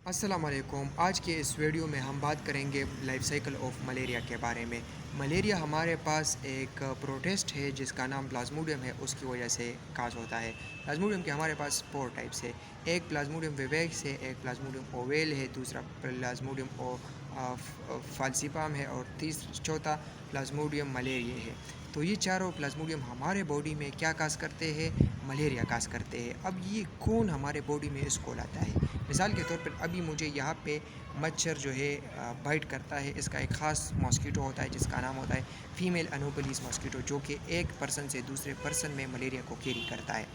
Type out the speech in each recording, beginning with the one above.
अस्सलाम वालेकुम। आज के इस वीडियो में हम बात करेंगे लाइफ साइकिल ऑफ मलेरिया के बारे में। मलेरिया हमारे पास एक प्रोटेस्ट है जिसका नाम प्लाज्मोडियम है, उसकी वजह से काज होता है। प्लाज्मोडियम के हमारे पास 4 टाइप्स है। एक प्लाज्मोडियम विवेक्स है, एक प्लाज्मोडियम ओवेल है, दूसरा प्लाज्मोडियम फाल्सिपाम है और चौथा प्लाज्मोडियम मलेरिया है। तो ये चारों प्लाज्मोडियम हमारे बॉडी में क्या काज करते हैं? मलेरिया काज करते हैं। अब ये कौन हमारे बॉडी में इसको लाता है? मिसाल के तौर पर अभी मुझे यहाँ पे मच्छर जो है बाइट करता है। इसका एक ख़ास मॉस्किटो होता है जिसका नाम होता है फ़ीमेल अनोबलीस मॉस्किटो, जो कि एक पर्सन से दूसरे पर्सन में मलेरिया को कैरी करता है।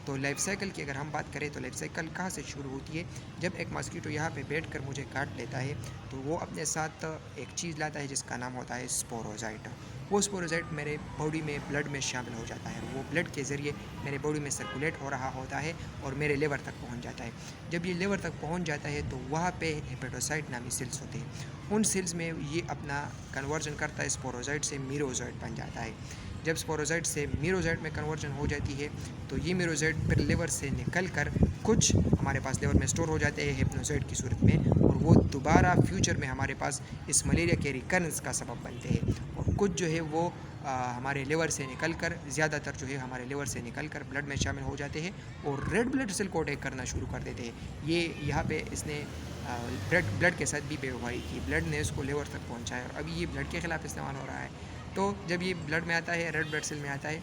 तो लाइफ साइकिल की अगर हम बात करें तो लाइफ साइकिल कहाँ से शुरू होती है? जब एक मॉस्किटो यहाँ पे बैठ कर मुझे काट लेता है तो वो अपने साथ एक चीज़ लाता है जिसका नाम होता है स्पोरोजाइट। वो स्पोरोजाइट मेरे बॉडी में ब्लड में शामिल हो जाता है। वो ब्लड के ज़रिए मेरे बॉडी में सर्कुलेट हो रहा होता है और मेरे लिवर तक पहुँच जाता है। जब ये लिवर तक पहुँच जाता है तो वहाँ पे हेपेटोसाइट नामी सेल्स होते हैं। उन सेल्स में ये अपना कन्वर्जन करता है, स्पोरोजाइट से मीरोजाइट बन जाता है। जब स्पोरोजाइट से मीरोजाइट में कन्वर्जन हो जाती है तो ये मीरोजाइट फिर लिवर से निकल कर कुछ हमारे पास लिवर में स्टोर हो जाते हैं हिप्नोसाइट की सूरत में, और वो दोबारा फ्यूचर में हमारे पास इस मलेरिया के रिकरेंस का सबब बनते हैं। और कुछ जो है वो हमारे लिवर से निकल कर, ज़्यादातर जो है हमारे लिवर से निकल कर ब्लड में शामिल हो जाते हैं और रेड ब्लड सेल को अटैक करना शुरू कर देते हैं। ये यहाँ पे इसने ब्लड के साथ भी बेवफाई की, ब्लड ने इसको लिवर तक पहुँचाया और अभी ये ब्लड के ख़िलाफ़ इस्तेमाल हो रहा है। तो जब ये ब्लड में आता है, रेड ब्लड सेल में आता है,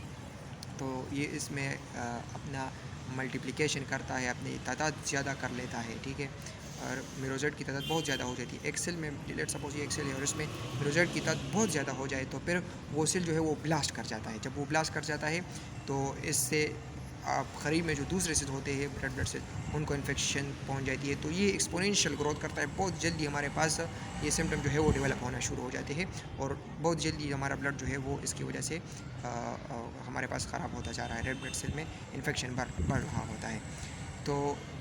तो ये इसमें अपना मल्टीप्लिकेशन करता है, अपनी तादाद ज़्यादा कर लेता है, ठीक है। और मीरोजाइट की तादाद बहुत ज़्यादा हो जाती है। एक सेल में लेट सपोज ये एक सेल है और इसमें मीरोजाइट की तादाद बहुत ज़्यादा हो जाए तो फिर वो सेल जो है वो ब्लास्ट कर जाता है। जब वो ब्लास्ट कर जाता है तो इससे आप करीब में जो दूसरे सेल होते हैं रेड ब्लड सेल, उनको इन्फेक्शन पहुंच जाती है। तो ये एक्सपोनेंशियल ग्रोथ करता है। बहुत जल्दी हमारे पास ये सिम्टम जो है वो डेवलप होना शुरू हो जाते हैं और बहुत जल्दी हमारा ब्लड जो है वो इसकी वजह से हमारे पास ख़राब होता जा रहा है। रेड ब्लड सेल में इन्फेक्शन बढ़ रहा होता है। तो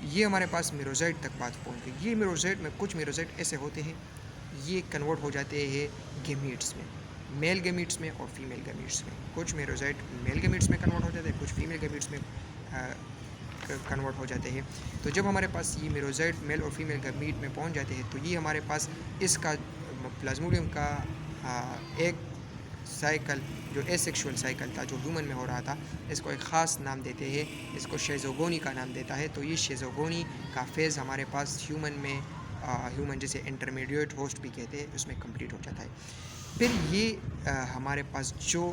ये हमारे पास मीरोजाइट तक बात पहुंच गई। ये मीरोजाइट में कुछ मीरोजाइट ऐसे होते हैं, ये कन्वर्ट हो जाते हैं गेमीट्स में, मेल गेमीट्स में और फीमेल गेमीट्स में। कुछ मीरोजाइट मेल गेमीट्स में कन्वर्ट हो जाते हैं, कुछ फीमेल गेमीट्स में कन्वर्ट हो जाते हैं। तो जब हमारे पास ये मीरोजाइट मेल और फीमेल गेमीट में पहुंच जाते हैं तो ये हमारे पास इसका प्लाज्मोडियम का एक साइकिल जो एसेक्सुअल साइकिल था जो ह्यूमन में हो रहा था, इसको एक ख़ास नाम देते हैं, इसको शेज़ोगोनी का नाम देता है। तो ये शेज़ोगोनी का फेज़ हमारे पास ह्यूमन में ह्यूमन जिसे इंटरमीडिएट होस्ट भी कहते हैं, उसमें कंप्लीट हो जाता है। फिर ये हमारे पास जो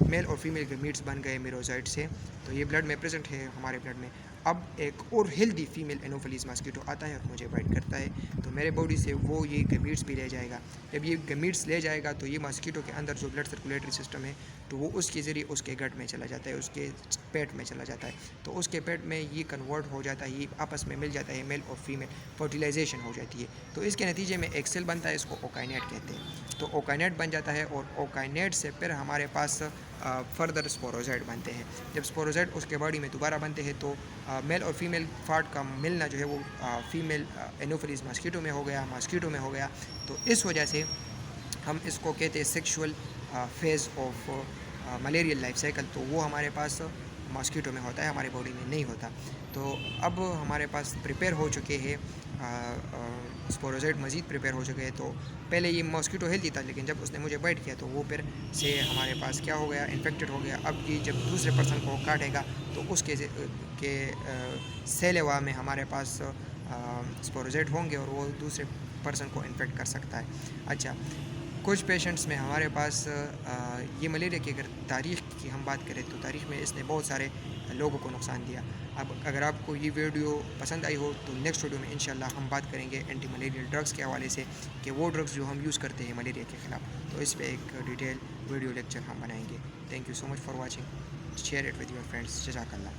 मेल और फीमेल गेमीट्स बन गए मीरोजाइट से, तो ये ब्लड में प्रेजेंट है हमारे ब्लड में। अब एक और हेल्दी फीमेल एनोफिलीज मॉस्किटो आता है और मुझे बाइट करता है, तो मेरे बॉडी से वो ये गेमीट्स भी ले जाएगा। जब ये गेमीट्स ले जाएगा तो ये मॉस्किटो के अंदर जो ब्लड सर्कुलेटरी सिस्टम है तो वो उसके ज़रिए उसके गट में चला जाता है, उसके पेट में चला जाता है। तो उसके पेट में ये कन्वर्ट हो जाता है, ये आपस में मिल जाता है, मेल और फीमेल फर्टिलाइजेशन हो जाती है। तो इसके नतीजे में एक सेल बनता है, इसको ओकाइनेट कहते हैं। तो ओकाइनेट बन जाता है और ओकाइनेट से फिर हमारे पास फर्दर स्पोरोजाइट बनते हैं। जब स्पोरोजाइट उसके बॉडी में दोबारा बनते हैं तो मेल और फीमेल पार्ट का मिलना जो है वो फीमेल एनोफिलीज मॉस्किटो में हो गया। तो इस वजह से हम इसको कहते हैं sexual phase of malarial life cycle. तो वो हमारे पास मॉस्किटो में होता है, हमारे बॉडी में नहीं होता। तो अब हमारे पास प्रिपेयर हो चुके हैं स्पोरोजाइट, मज़ीद प्रिपेयर हो चुके हैं। तो पहले ये मॉस्किटो हेल्दी था, लेकिन जब उसने मुझे बाइट किया तो वो फिर से हमारे पास क्या हो गया, इन्फेक्टेड हो गया। अब ये जब दूसरे पर्सन को काटेगा तो उसके सेलेवा में हमारे पास स्पोरोजाइट होंगे और वो दूसरे पर्सन को इन्फेक्ट कर सकता है। अच्छा, कुछ पेशेंट्स में हमारे पास ये मलेरिया की अगर तारीख़ की हम बात करें तो तारीख़ में इसने बहुत सारे लोगों को नुकसान दिया। अब अगर आपको ये वीडियो पसंद आई हो तो नेक्स्ट वीडियो में इंशाल्लाह हम बात करेंगे एंटी मलेरियल ड्रग्स के हवाले से, कि वो ड्रग्स जो हम यूज़ करते हैं मलेरिया के ख़िलाफ़। तो इस पर एक डिटेल वीडियो लेक्चर हम बनाएंगे। Thank you so much for watching, share it with your friends. जज़ाकल्लाह।